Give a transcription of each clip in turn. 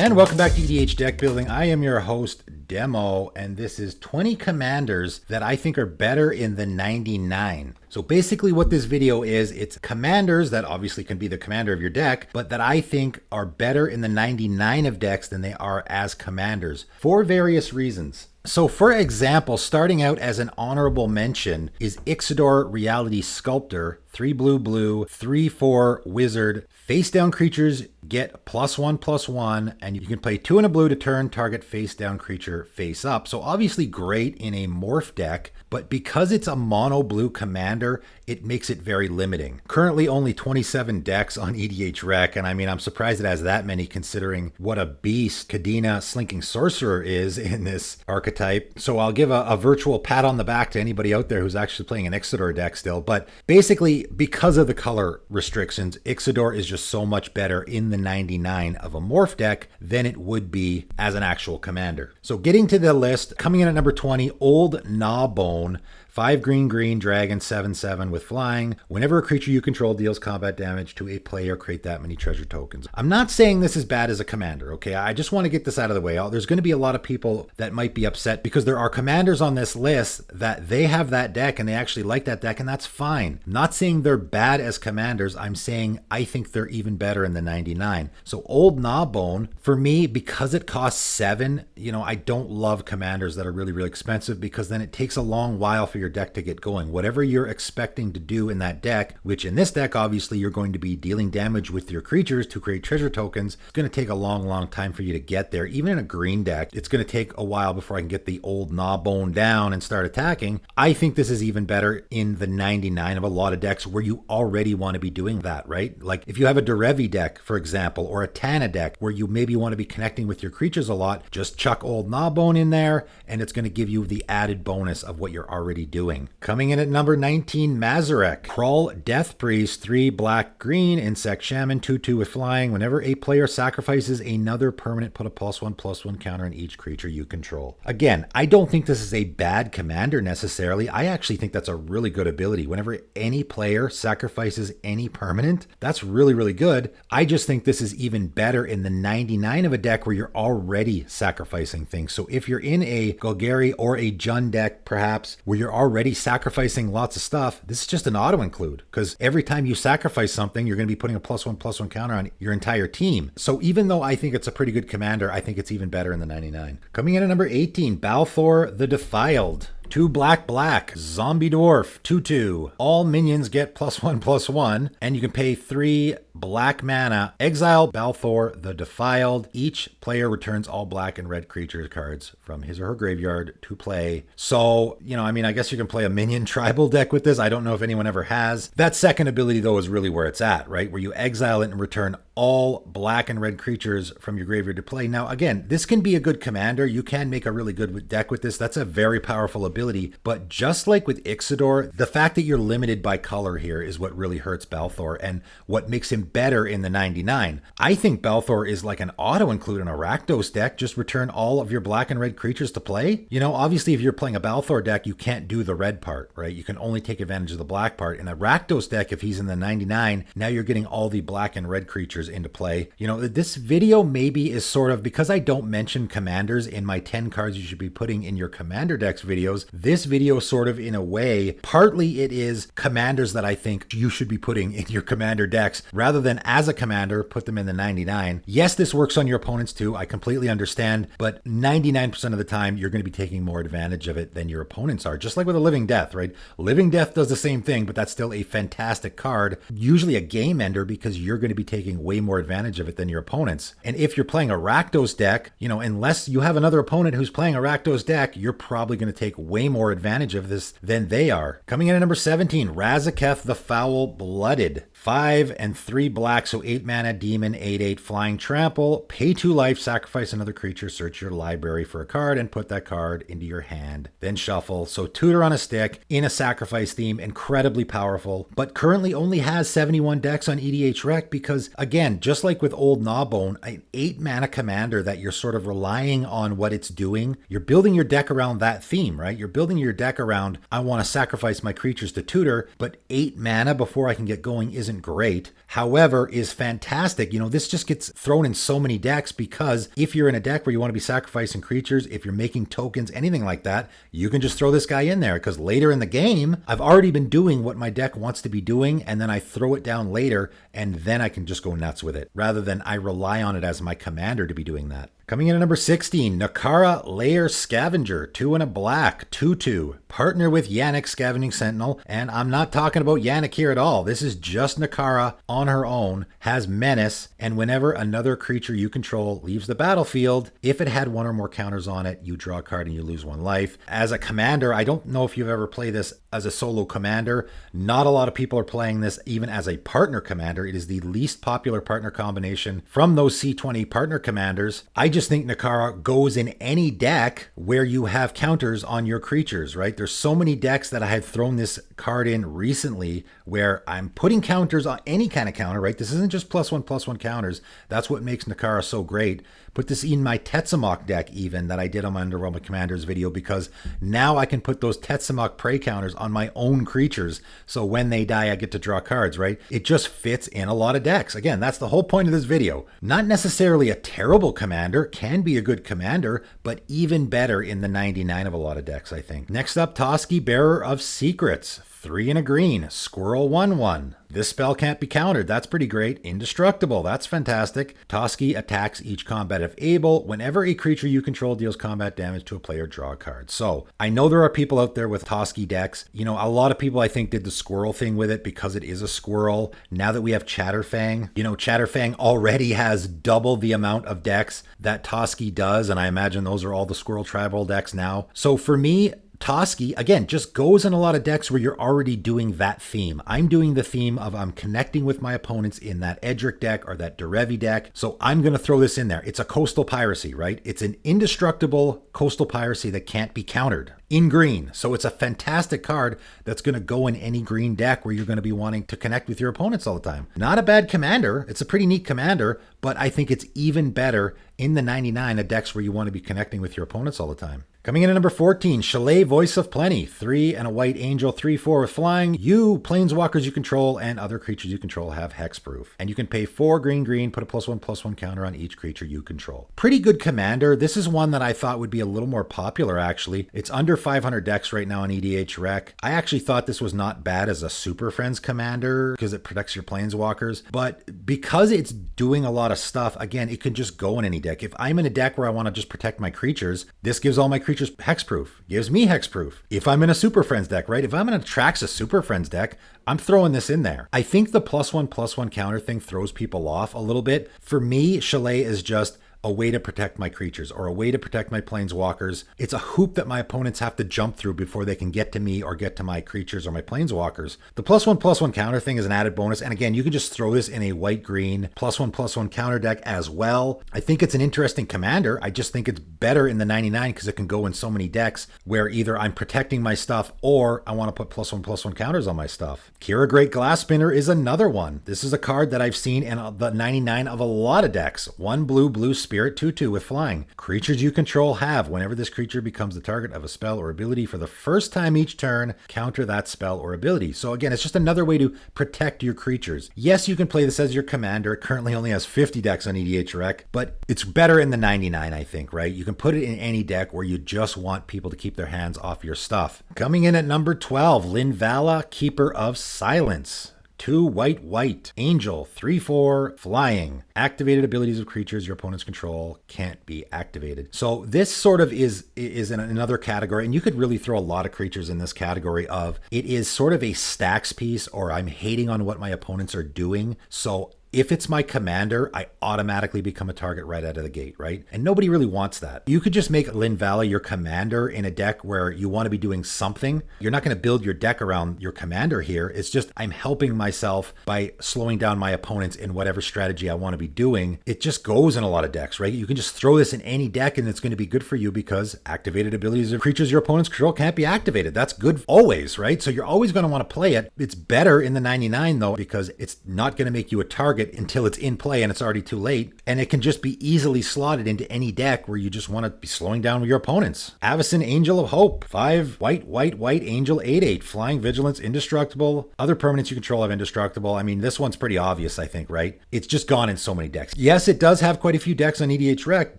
And welcome back to EDH Deck Building. I am your host, Demo, and this is 20 commanders that I think are better in the 99. So basically what this video is, it's commanders that obviously can be the commander of your deck, but that I think are better in the 99 of decks than they are as commanders for various reasons. So for example, starting out as an honorable mention is Ixidor Reality Sculptor, 3 blue, 3/4 wizard. Face down creatures get +1/+1, and you can play 2 and a blue to turn target face down creature face up. So obviously great in a morph deck, but because it's a mono blue commander, it makes it very limiting. Currently only 27 decks on EDH Rec, and I mean, I'm surprised it has that many considering what a beast Kadena Slinking Sorcerer is in this archetype. So I'll give a virtual pat on the back to anybody out there who's actually playing an Ixidor deck still. But basically, because of the color restrictions, Ixidor is just so much better in the 99 of a morph deck than it would be as an actual commander. So getting to the list, coming in at number 20, Old Gnawbone. 5 green dragon 7/7 with flying. Whenever a creature you control deals combat damage to a player, create that many treasure tokens. I'm not saying this is bad as a commander, okay? I just want to get this out of the way. There's going to be a lot of people that might be upset because there are commanders on this list that they have that deck and they actually like that deck, and that's fine. I'm not saying they're bad as commanders. I'm saying I think they're even better in the 99. So Old Gnawbone, for me, because it costs 7, I don't love commanders that are really, really expensive because then it takes a long while for your deck to get going. Whatever you're expecting to do in that deck, which in this deck, obviously, you're going to be dealing damage with your creatures to create treasure tokens. It's going to take a long time for you to get there. Even in a green deck, it's going to take a while before I can get the Old Gnawbone down and start attacking. I think this is even better in the 99 of a lot of decks where you already want to be doing that, right? Like if you have a Derevi deck, for example, or a Tana deck where you maybe want to be connecting with your creatures a lot, just chuck Old Gnawbone in there and it's going to give you the added bonus of what you're already doing. Coming in at number 19, Mazarek. Crawl Death Priest, 3 black-green, Insect Shaman, 2/2 with flying. Whenever a player sacrifices another permanent, put a +1/+1 counter on each creature you control. Again, I don't think this is a bad commander necessarily. I actually think that's a really good ability. Whenever any player sacrifices any permanent, that's really, really good. I just think this is even better in the 99 of a deck where you're already sacrificing things. So if you're in a Golgari or a Jund deck, perhaps, where you're already sacrificing lots of stuff, this is just an auto include because every time you sacrifice something, you're going to be putting a +1/+1 counter on your entire team. So even though I think it's a pretty good commander, I think it's even better in the 99. Coming in at number 18, Balthor the Defiled. 2 black, zombie dwarf, 2/2. All minions get +1/+1, and you can pay 3 black mana. Exile Balthor the Defiled. Each player returns all black and red creature cards from his or her graveyard to play. So, I guess you can play a minion tribal deck with this. I don't know if anyone ever has. That second ability, though, is really where it's at, right? Where you exile it and return all black and red creatures from your graveyard to play. Now, again, this can be a good commander. You can make a really good deck with this. That's a very powerful ability. But just like with Ixidor, the fact that you're limited by color here is what really hurts Balthor and what makes him better in the 99. I think Balthor is like an auto-include in a Rakdos deck. Just return all of your black and red creatures to play. Obviously, if you're playing a Balthor deck, you can't do the red part, right? You can only take advantage of the black part. In a Rakdos deck, if he's in the 99, now you're getting all the black and red creatures into play. This video maybe is sort of, because I don't mention commanders in my 10 cards you should be putting in your commander decks videos, this video sort of, in a way, partly it is commanders that I think you should be putting in your commander decks rather than as a commander, put them in the 99. Yes, this works on your opponents too. I completely understand, but 99% of the time, you're going to be taking more advantage of it than your opponents are. Just like with a Living Death, right? Living Death does the same thing, but that's still a fantastic card. Usually a game ender because you're going to be taking way more advantage of it than your opponents. And if you're playing a Rakdos deck, unless you have another opponent who's playing a Rakdos deck, you're probably going to take way more advantage of this than they are. Coming in at number 17, Razaketh the Foul-Blooded. 5 and 3 black, so 8 mana, demon, 8/8, flying, trample, pay 2 life, sacrifice another creature, search your library for a card, and put that card into your hand. Then shuffle. So tutor on a stick, in a sacrifice theme, incredibly powerful, but currently only has 71 decks on EDH Rec because, again, just like with Old Gnawbone, an 8 mana commander that you're sort of relying on what it's doing, you're building your deck around that theme, right? You're building your deck around, I want to sacrifice my creatures to tutor, but 8 mana before I can get going isn't great. However, however, is fantastic. You know, this just gets thrown in so many decks because if you're in a deck where you want to be sacrificing creatures, if you're making tokens, anything like that, you can just throw this guy in there because later in the game, I've already been doing what my deck wants to be doing, and then I throw it down later, and then I can just go nuts with it rather than I rely on it as my commander to be doing that. Coming in at number 16, Nakara Lair Scavenger, 2 and a black, 2/2. Partner with Yannick Scavenging Sentinel, and I'm not talking about Yannick here at all. This is just Nakara on her own, has Menace, and whenever another creature you control leaves the battlefield, if it had one or more counters on it, you draw a card and you lose 1 life. As a commander, I don't know if you've ever played this as a solo commander. Not a lot of people are playing this even as a partner commander. It is the least popular partner combination from those C20 partner commanders. I just think Nakara goes in any deck where you have counters on your creatures, right? There's so many decks that I had thrown this card in recently where I'm putting counters on any kind of counter, right? This isn't just +1/+1 counters. That's what makes Nakara so great. Put this in my Tetsamok deck even that I did on my Underwhelming Commanders video because now I can put those Tetsamok prey counters on my own creatures. So when they die, I get to draw cards, right? It just fits in a lot of decks. Again, that's the whole point of this video. Not necessarily a terrible commander, can be a good commander, but even better in the 99 of a lot of decks, I think. Next up, Toski, Bearer of Secrets. 3 and a green, Squirrel 1/1. This spell can't be countered. That's pretty great. Indestructible. That's fantastic. Toski attacks each combat if able. Whenever a creature you control deals combat damage to a player, draw a card. So I know there are people out there with Toski decks. You know, a lot of people I think did the squirrel thing with it because it is a squirrel. Now that we have Chatterfang, you know, Chatterfang already has double the amount of decks that Toski does. And I imagine those are all the squirrel tribal decks now. So for me, Toski, again, just goes in a lot of decks where you're already doing that theme. I'm doing the theme of I'm connecting with my opponents in that Edric deck or that Derevi deck. So I'm going to throw this in there. It's a coastal piracy, right? It's an indestructible coastal piracy that can't be countered in green. So it's a fantastic card that's going to go in any green deck where you're going to be wanting to connect with your opponents all the time. Not a bad commander. It's a pretty neat commander, but I think it's even better in the 99 of decks where you want to be connecting with your opponents all the time. Coming in at number 14, Chalet, Voice of Plenty. 3 and a white angel, 3/4 with flying. You, planeswalkers you control, and other creatures you control have hexproof. And you can pay 4 green, put a +1/+1 counter on each creature you control. Pretty good commander. This is one that I thought would be a little more popular, actually. It's under 500 decks right now on EDH Rec. I actually thought this was not bad as a Super Friends commander because it protects your planeswalkers. But because it's doing a lot of stuff, again, it can just go in any deck. If I'm in a deck where I want to just protect my creatures, this gives all my creatures hexproof, gives me hexproof. If I'm in a Super Friends deck, right? If I'm in a Traxxas Super Friends deck, I'm throwing this in there. I think the +1/+1 counter thing throws people off a little bit. For me, Chalet is just a way to protect my creatures or a way to protect my planeswalkers. It's a hoop that my opponents have to jump through before they can get to me or get to my creatures or my planeswalkers. The +1/+1 counter thing is an added bonus. And again, you can just throw this in a white-green +1/+1 counter deck as well. I think it's an interesting commander. I just think it's better in the 99 because it can go in so many decks where either I'm protecting my stuff or I want to put +1/+1 counters on my stuff. Kira Great Glass Spinner is another one. This is a card that I've seen in the 99 of a lot of decks. 1 blue Spirit 2/2 with flying. Creatures you control have, whenever this creature becomes the target of a spell or ability for the first time each turn, counter that spell or ability. So again, it's just another way to protect your creatures. Yes, you can play this as your commander. It currently only has 50 decks on EDH Rec, but it's better in the 99, I think, right? You can put it in any deck where you just want people to keep their hands off your stuff. Coming in at number 12, Linvala, Keeper of Silence. 2 white, angel, 3/4, flying. Activated abilities of creatures your opponents control can't be activated. So this sort of is in another category, and you could really throw a lot of creatures in this category of it is sort of a stacks piece, or I'm hating on what my opponents are doing. So if it's my commander, I automatically become a target right out of the gate, right? And nobody really wants that. You could just make Linvala your commander in a deck where you want to be doing something. You're not going to build your deck around your commander here. It's just I'm helping myself by slowing down my opponents in whatever strategy I want to be doing. It just goes in a lot of decks, right? You can just throw this in any deck and it's going to be good for you because activated abilities of creatures your opponents control can't be activated. That's good always, right? So you're always going to want to play it. It's better in the 99 though because it's not going to make you a target target until it's in play and it's already too late. And it can just be easily slotted into any deck where you just want to be slowing down with your opponents. Avacyn, Angel of Hope. 5 white, white, white, Angel, 8/8. Flying, Vigilance, indestructible. Other permanents you control have indestructible. I mean, this one's pretty obvious, I think, right? It's just gone in so many decks. Yes, it does have quite a few decks on EDH Rec,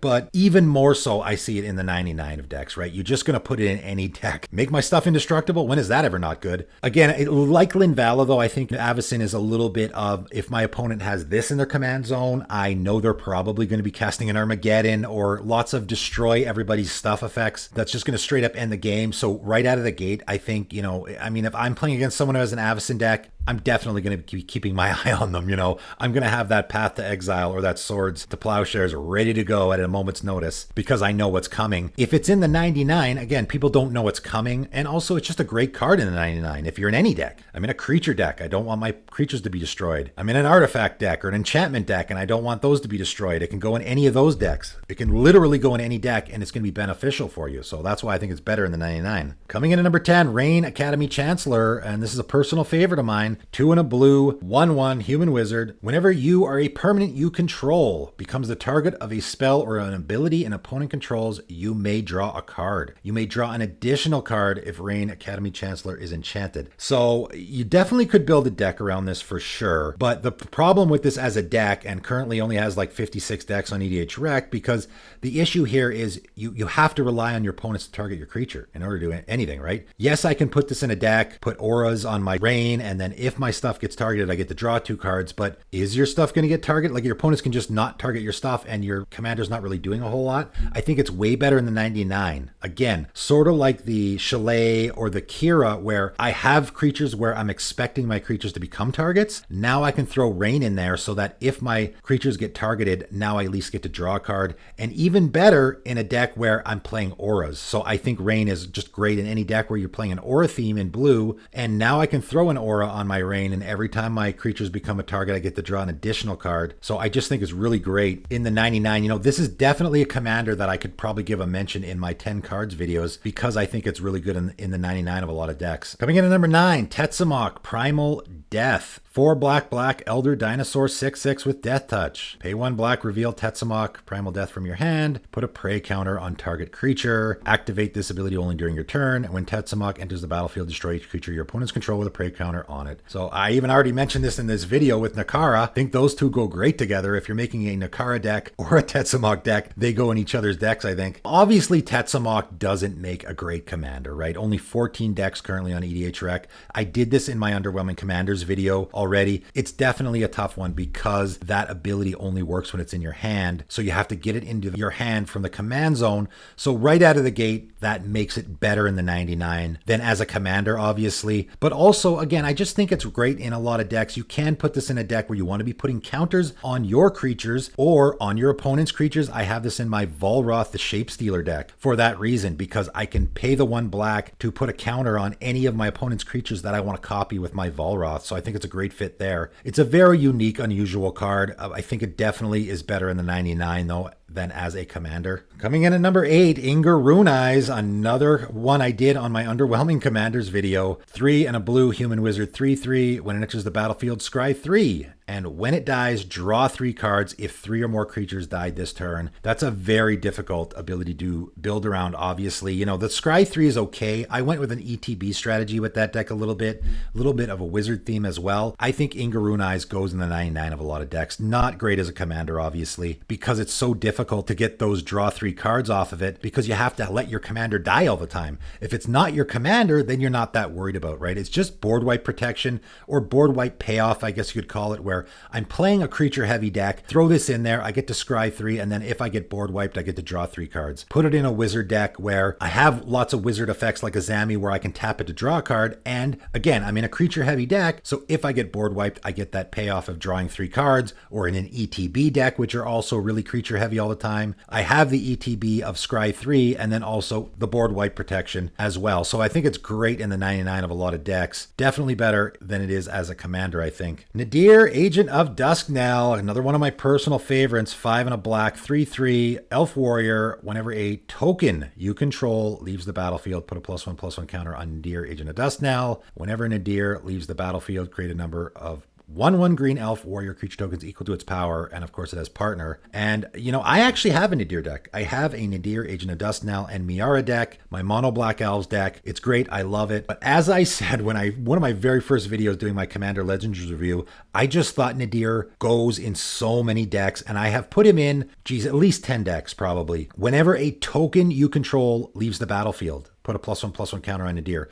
but even more so, I see it in the 99 of decks, right? You're just going to put it in any deck. Make my stuff indestructible? When is that ever not good? Again, like Linvala, though, I think Avacyn is a little bit of, if my opponent has this in their command zone, I know they're probably going to be casting an Armageddon or lots of destroy everybody's stuff effects. That's just going to straight up end the game. So right out of the gate, I think, you know, I mean, if I'm playing against someone who has an Avacyn deck, I'm definitely going to be keeping my eye on them. You know, I'm going to have that Path to Exile or that Swords to Plowshares ready to go at a moment's notice because I know what's coming. If it's in the 99, again, people don't know what's coming. And also, it's just a great card in the 99 if you're in any deck. I'm in a creature deck. I don't want my creatures to be destroyed. I'm in an artifact deck or an enchantment deck, and I don't want those to be destroyed. It can go in any of those decks. It can literally go in any deck, and it's going to be beneficial for you. So that's why I think it's better in the 99. Coming in at number 10, Rain, Academy Chancellor, and this is a personal favorite of mine. 2 and a blue, 1/1, human wizard. Whenever you are a permanent you control becomes the target of a spell or an ability an opponent controls, you may draw a card. You may draw an additional card if Rain, Academy Chancellor is enchanted. So you definitely could build a deck around this for sure. But the problem with this as a deck, and currently only has like 56 decks on EDH Rec, because the issue here is you have to rely on your opponents to target your creature in order to do anything, right? Yes, I can put this in a deck, put auras on my Rain, and then if my stuff gets targeted, I get to draw 2 cards. But is your stuff going to get targeted? Like, your opponents can just not target your stuff and your commander's not really doing a whole lot. I think it's way better in the 99. Again, sort of like the Chalet or the Kira, where I have creatures where I'm expecting my creatures to become targets. Now I can throw Rain in there so that if my creatures get targeted, now I at least get to draw a card. And even better in a deck where I'm playing auras. So I think Rain is just great in any deck where you're playing an aura theme in blue. And now I can throw an aura on my Rain, and every time my creatures become a target, I get to draw an additional card. So I just think it's really great in the 99. You know, this is definitely a commander that I could probably give a mention in my 10 cards videos because I think it's really good in the 99 of a lot of decks. Coming in at number 9, Tetzimoc, Primal Death. 4 black, black, Elder Dinosaur, 6/6 with Death Touch. Pay 1 black, reveal Tetzimoc, Primal Death from your hand. Put a prey counter on target creature. Activate this ability only during your turn. And when Tetzimoc enters the battlefield, destroy each creature your opponents control with a prey counter on it. So I even already mentioned this in this video with Nakara. I think those two go great together. If you're making a Nakara deck or a Tetzimoc deck, they go in each other's decks, I think. Obviously, Tetzimoc doesn't make a great commander, right? Only 14 decks currently on EDH Rec. I did this in my Underwhelming Commanders video already. It's definitely a tough one because that ability only works when it's in your hand. So you have to get it into your hand from the command zone. So right out of the gate, that makes it better in the 99 than as a commander, obviously. But also, again, I just think it's great in a lot of decks. You can put this in a deck where you want to be putting counters on your creatures or on your opponent's creatures. I have this in my Volroth, the Shapestealer deck for that reason, because I can pay the 1 black to put a counter on any of my opponent's creatures that I want to copy with my Volroth. So I think it's a great fit there. It's a very unique, unusual card. I think it definitely is better in the 99 though than as a commander. Coming in at number 8, Inger Runeyes, another one I did on my Underwhelming Commanders video. 3 and a blue, human wizard, 3/3. When it enters the battlefield, scry 3. And when it dies, draw 3 cards if 3 or more creatures died this turn. That's a very difficult ability to build around, obviously. You know, the scry 3 is okay. I went with an ETB strategy with that deck a little bit of a wizard theme as well. I think Inger Runeyes goes in the 99 of a lot of decks. Not great as a commander, obviously, because it's so difficult to get those draw 3 cards off of it because you have to let your commander die all the time. If it's not your commander, then you're not that worried about, right? It's just board wipe protection or board wipe payoff, I guess you could call it, where I'm playing a creature heavy deck, throw this in there, I get to scry 3, and then if I get board wiped, I get to draw 3 cards. Put it in a wizard deck where I have lots of wizard effects like a Zami where I can tap it to draw a card, and again, I'm in a creature heavy deck, so if I get board wiped, I get that payoff of drawing 3 cards, or in an ETB deck, which are also really creature heavy all the time, I have the ETB of scry 3, and then also the board wipe protection as well. So I think it's great in the 99 of a lot of decks. Definitely better than it is as a commander, I think. Nadir, Agent of Dusknell, another one of my personal favorites. 5 and a black, 3/3, elf warrior. Whenever a token you control leaves the battlefield, put a +1/+1 counter on Nadir, Agent of Dusknell. Whenever Nadir leaves the battlefield, create a number of 1/1 green elf warrior creature tokens equal to its power, and of course it has partner. And I actually have a Nadir deck. I have a Nadir, Agent of Dustnell, and Miara deck, my mono black elves deck. It's great, I love it. But as I said one of my very first videos doing my Commander Legends review, I just thought Nadir goes in so many decks, and I have put him in, at least 10 decks probably. Whenever a token you control leaves the battlefield, put a +1/+1 counter on Nadir.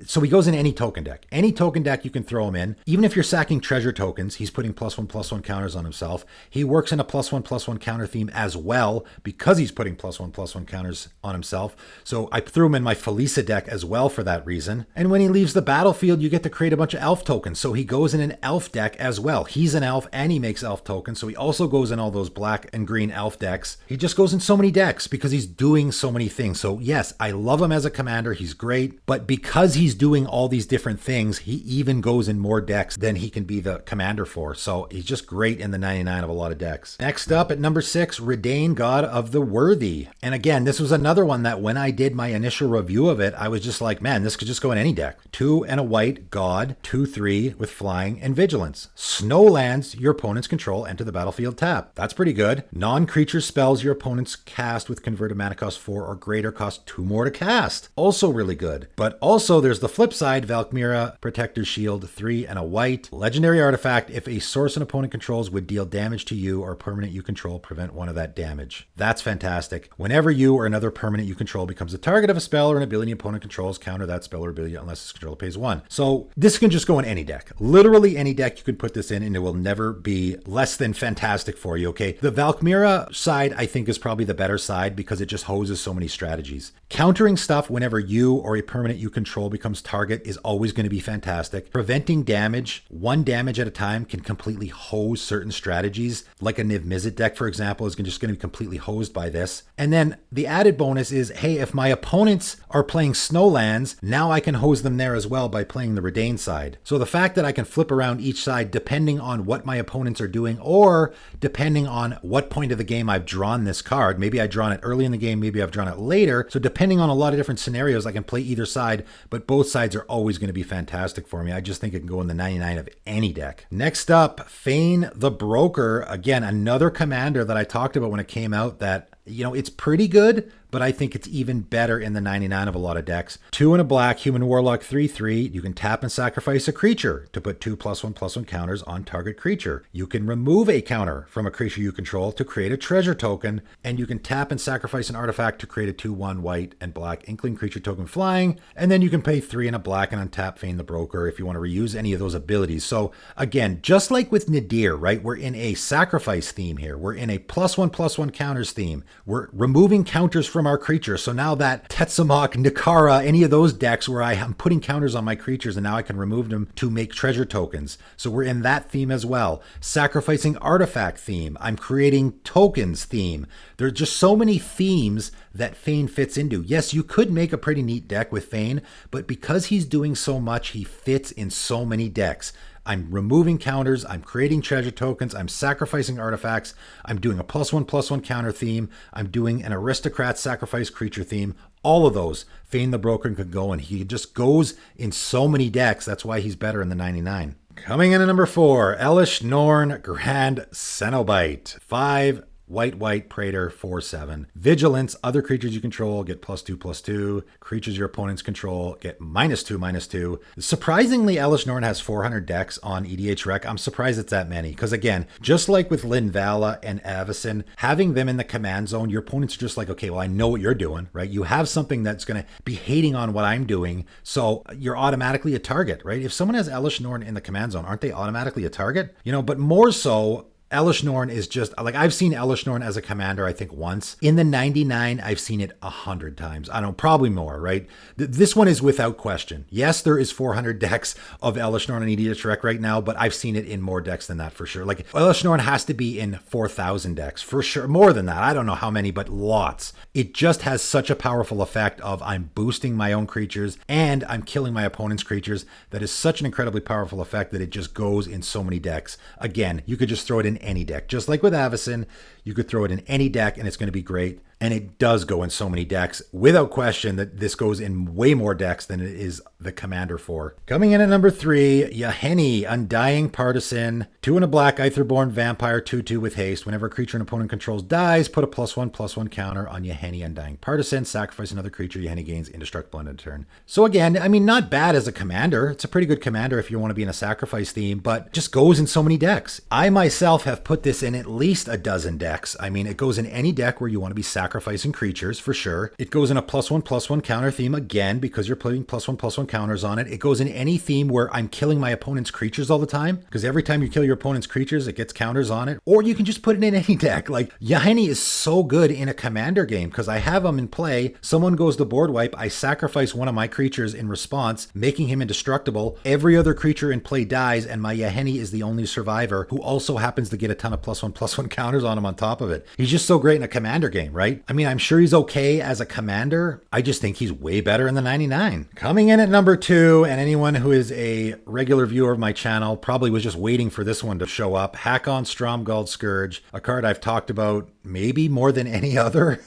So he goes in any token deck. Any token deck you can throw him in. Even if you're sacking treasure tokens, he's putting +1/+1 counters on himself. He works in a +1/+1 counter theme as well because he's putting +1/+1 counters on himself. So I threw him in my Felisa deck as well for that reason. And when he leaves the battlefield, you get to create a bunch of elf tokens. So he goes in an elf deck as well. He's an elf and he makes elf tokens. So he also goes in all those black and green elf decks. He just goes in so many decks because he's doing so many things. So yes, I love him as a commander. He's great, but because he's doing all these different things, he even goes in more decks than he can be the commander for. So he's just great in the 99 of a lot of decks. Next up at number 6, Redain, God of the Worthy. And again, this was another one that when I did my initial review of it, I was just like, man, this could just go in any deck. 2 and a white, God, 2/3 with flying and vigilance. Snow lands your opponent's control enter the battlefield tap. That's pretty good. Non-creature spells your opponents cast with converted mana cost 4 or greater cost 2 more to cast. Also really good. But also there's the flip side, Valkmira, Protector's Shield, 3 and a white. Legendary artifact, if a source an opponent controls would deal damage to you or a permanent you control, prevent 1 of that damage. That's fantastic. Whenever you or another permanent you control becomes the target of a spell or an ability opponent controls, counter that spell or ability unless its controller pays 1. So this can just go in any deck. Literally any deck you can put this in and it will never be less than fantastic for you, okay? The Valkmira side I think is probably the better side because it just hoses so many strategies. Countering stuff whenever you or a permanent you control becomes target is always going to be fantastic. Preventing damage, 1 damage at a time, can completely hose certain strategies. Like a Niv Mizzet deck, for example, is just going to be completely hosed by this. And then the added bonus is, hey, if my opponents are playing Snowlands, now I can hose them there as well by playing the Redain side. So the fact that I can flip around each side depending on what my opponents are doing or depending on what point of the game I've drawn this card. Maybe I've drawn it early in the game, maybe I've drawn it later. So depending on a lot of different scenarios, I can play either side, but both sides are always going to be fantastic for me. I just think it can go in the 99 of any deck. Next up, Fane the Broker. Again, another commander that I talked about when it came out that, it's pretty good, but I think it's even better in the 99 of a lot of decks. 2 and a black, Human Warlock, 3/3. You can tap and sacrifice a creature to put 2 +1/+1 counters on target creature. You can remove a counter from a creature you control to create a treasure token, and you can tap and sacrifice an artifact to create a 2/1 white and black Inkling creature token flying, and then you can pay 3 and a black and untap Fane the Broker if you want to reuse any of those abilities. So again, just like with Nadir, right? We're in a sacrifice theme here. We're in a +1/+1 counters theme. We're removing counters from our creatures. So now that Tetzimoc, Nikara, any of those decks where I am putting counters on my creatures and now I can remove them to make treasure tokens. So we're in that theme as well. Sacrificing artifact theme. I'm creating tokens theme. There's just so many themes that Fane fits into. Yes, you could make a pretty neat deck with Fane, but because he's doing so much, he fits in so many decks. I'm removing counters, I'm creating treasure tokens, I'm sacrificing artifacts, I'm doing a +1/+1 counter theme, I'm doing an aristocrat sacrifice creature theme. All of those, Fane the Broker could go, and he just goes in so many decks. That's why he's better in the 99. Coming in at number 4, Elesh Norn, Grand Cenobite. 5 white, Praetor, 4/7. Vigilance, other creatures you control get +2/+2. Creatures your opponents control get -2/-2. Surprisingly, Elesh Norn has 400 decks on EDH Rec. I'm surprised it's that many, because again, just like with Linvala and Avacyn, having them in the command zone, your opponents are just like, okay, well, I know what you're doing, right? You have something that's going to be hating on what I'm doing, so you're automatically a target, right? If someone has Elesh Norn in the command zone, aren't they automatically a target? But more so, Elesh Norn is just, like, I've seen Elesh Norn as a commander, I think once. In the 99, I've seen it 100 times. I don't know, probably more, right? This one is without question. Yes, there is 400 decks of Elesh Norn on EDH Rec right now, but I've seen it in more decks than that for sure. Like, Elesh Norn has to be in 4,000 decks for sure. More than that. I don't know how many, but lots. It just has such a powerful effect of I'm boosting my own creatures and I'm killing my opponent's creatures. That is such an incredibly powerful effect that it just goes in so many decks. Again, you could just throw it in any deck. Just like with Avacyn, you could throw it in any deck and it's going to be great. And it does go in so many decks. Without question that this goes in way more decks than it is the Commander for. Coming in at number 3, Yahenni, Undying Partisan. 2 and a black, Aetherborn Vampire, 2/2 with haste. Whenever a creature an opponent controls dies, put a +1/+1 counter on Yahenni, Undying Partisan. Sacrifice another creature. Yahenni gains indestructible end of turn. So again, I mean, not bad as a commander. It's a pretty good commander if you want to be in a sacrifice theme, but just goes in so many decks. I myself have put this in at least a dozen decks. I mean, it goes in any deck where you want to be sacrificing creatures for sure. It goes in a +1/+1 counter theme again because you're putting +1/+1 counters on it. It goes in any theme where I'm killing my opponent's creatures all the time because every time you kill your opponent's creatures, it gets counters on it. Or you can just put it in any deck. Like Yahenni is so good in a commander game because I have him in play. Someone goes to board wipe. I sacrifice one of my creatures in response, making him indestructible. Every other creature in play dies, and my Yahenni is the only survivor who also happens to get a ton of +1/+1 counters on him on top of it. He's just so great in a commander game, right? I mean, I'm sure he's okay as a commander. I just think he's way better in the 99. Coming in at number 2, and anyone who is a regular viewer of my channel probably was just waiting for this one to show up. Hakon Stromgald Scourge, a card I've talked about maybe more than any other.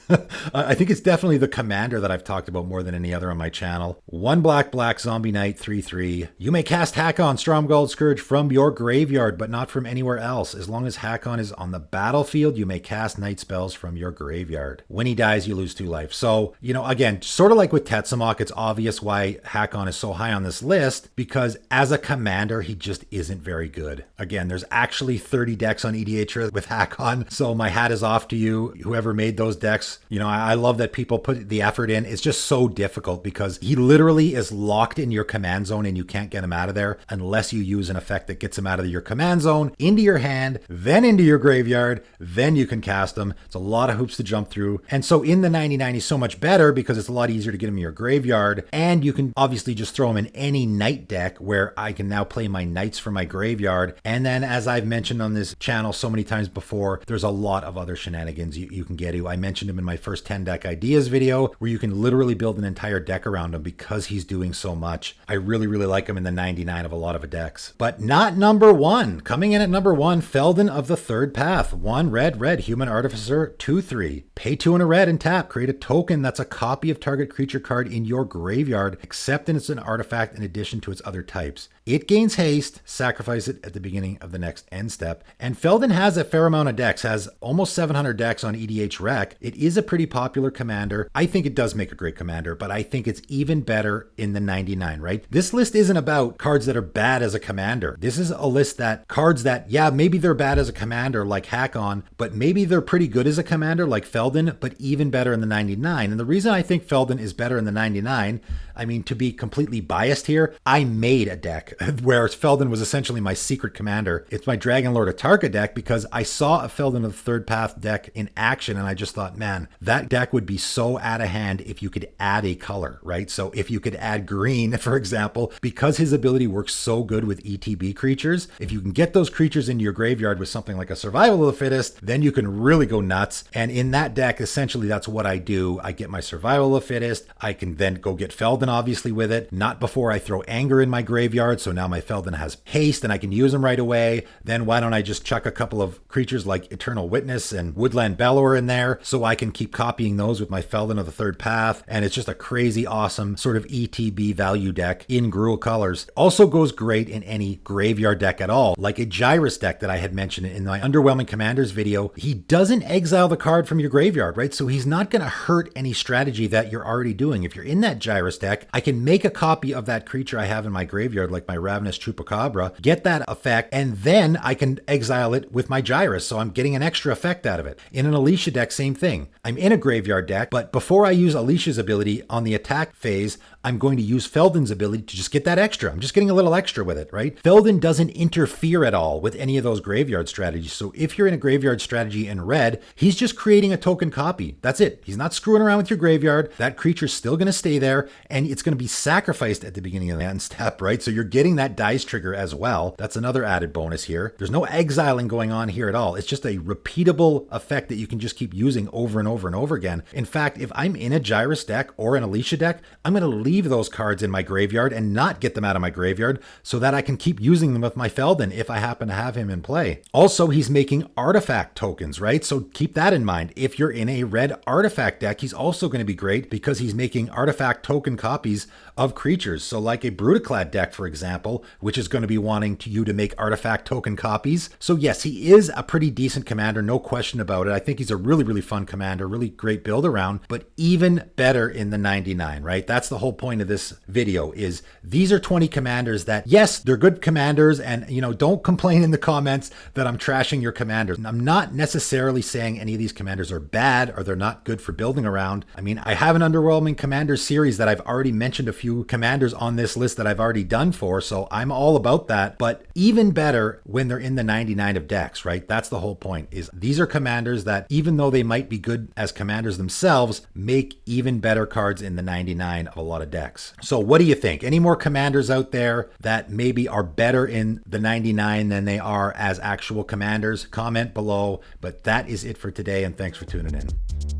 I think it's definitely the commander that I've talked about more than any other on my channel. 1 black, Zombie Knight, 3/3. You may cast Hakon Stromgald Scourge from your graveyard, but not from anywhere else. As long as Hakon is on the battlefield, you may cast night spells from your graveyard. When he dies, you lose 2 life. So, you know, again, sort of like with Tetzimoc, it's obvious why Hakon is so high on this list, because as a commander, he just isn't very good. Again, there's actually 30 decks on EDH with Hakon, so my hat is off to you, whoever made those decks. You know, I love that people put the effort in. It's just so difficult because he literally is locked in your command zone and you can't get him out of there unless you use an effect that gets him out of your command zone, into your hand, then into your graveyard, then you can cast him. It's a lot of hoops to jump through. And so in the 99, he's so much better because it's a lot easier to get him in your graveyard. And you can obviously just throw him in any night deck where I can now play my knights from my graveyard. And then as I've mentioned on this channel so many times before, there's a lot of other shenanigans you can get to. I mentioned him in my first 10 deck ideas video where you can literally build an entire deck around him because he's doing so much. I really like him in the 99 of a lot of decks. But not number 1. Coming in at number 1, Feldon of the Third Path. 1 red, Human Artificer, 2/3. Pay 2 and a red and tap. Create a token that's a copy of target creature card in your graveyard, except it's an artifact in addition to its other types. It gains haste, sacrifice it at the beginning of the next end step. And Feldon has a fair amount of decks, has almost 700 decks on EDH Rec. It is a pretty popular commander. I think it does make a great commander, but I think it's even better in the 99, right? This list isn't about cards that are bad as a commander. This is a list that cards that, yeah, maybe they're bad as a commander like Hakon, but maybe they're pretty good as a commander like Feldon, but even better in the 99. And the reason I think Feldon is better in the 99, I mean, to be completely biased here, I made a deck where Feldon was essentially my secret commander. It's my Dragon Lord Atarka deck because I saw a Feldon of the Third Path deck in action and I just thought, man, that deck would be so out of hand if you could add a color, right? So if you could add green, for example, because his ability works so good with ETB creatures, if you can get those creatures into your graveyard with something like a Survival of the Fittest, then you can really go nuts. And in that deck, essentially, that's what I do. I get my Survival of the Fittest. I can then go get Feldon, obviously, with it. Not before I throw Anger in my graveyard, so now my Feldon has haste and I can use him right away. Then why don't I just chuck a couple of creatures like Eternal Witness and Woodland Bellower in there so I can keep copying those with my Feldon of the Third Path. And it's just a crazy awesome sort of ETB value deck in Gruul colors. Also goes great in any graveyard deck at all, like a Gyrus deck that I had mentioned in my Underwhelming Commanders video. He doesn't exile the card from your graveyard, right? So he's not going to hurt any strategy that you're already doing. If you're in that Gyrus deck, I can make a copy of that creature I have in my graveyard, like my Ravenous Chupacabra, get that effect, and then I can exile it with my Gyrus. So I'm getting an extra effect out of it. In an Alicia deck, same thing. I'm in a graveyard deck, but before I use Alicia's ability on the attack phase, I'm going to use Feldon's ability to just get that extra. I'm just getting a little extra with it, right? Feldon doesn't interfere at all with any of those graveyard strategies. So if you're in a graveyard strategy in red, he's just creating a token copy. That's it. He's not screwing around with your graveyard. That creature's still going to stay there and it's going to be sacrificed at the beginning of the end step, right? So you're getting that dice trigger as well. That's another added bonus here. There's no exiling going on here at all. It's just a repeatable effect that you can just keep using over and over and over again. In fact, if I'm in a Gyrus deck or an Alicia deck, I'm going to leave those cards in my graveyard and not get them out of my graveyard so that I can keep using them with my Feldon if I happen to have him in play. Also, he's making artifact tokens, right? So keep that in mind. If you're in a red artifact deck, he's also going to be great because he's making artifact token copies of creatures. So like a Brutaclad deck, for example, which is going to be wanting you to make artifact token copies. So yes, he is a pretty decent commander, no question about it. I think he's a really, really fun commander, really great build around, but even better in the 99, right? That's the whole point of this video is these are 20 commanders that, yes, they're good commanders, and don't complain in the comments that I'm trashing your commanders. I'm not necessarily saying any of these commanders are bad or they're not good for building around. I mean, I have an underwhelming commanders series that I've already mentioned a few commanders on this list that I've already done for, so I'm all about that, but even better when they're in the 99 of decks, right? That's the whole point, is these are commanders that, even though they might be good as commanders themselves, make even better cards in the 99 of a lot of decks. So what do you think? Any more commanders out there that maybe are better in the 99 than they are as actual commanders? Comment below, but that is it for today, and thanks for tuning in.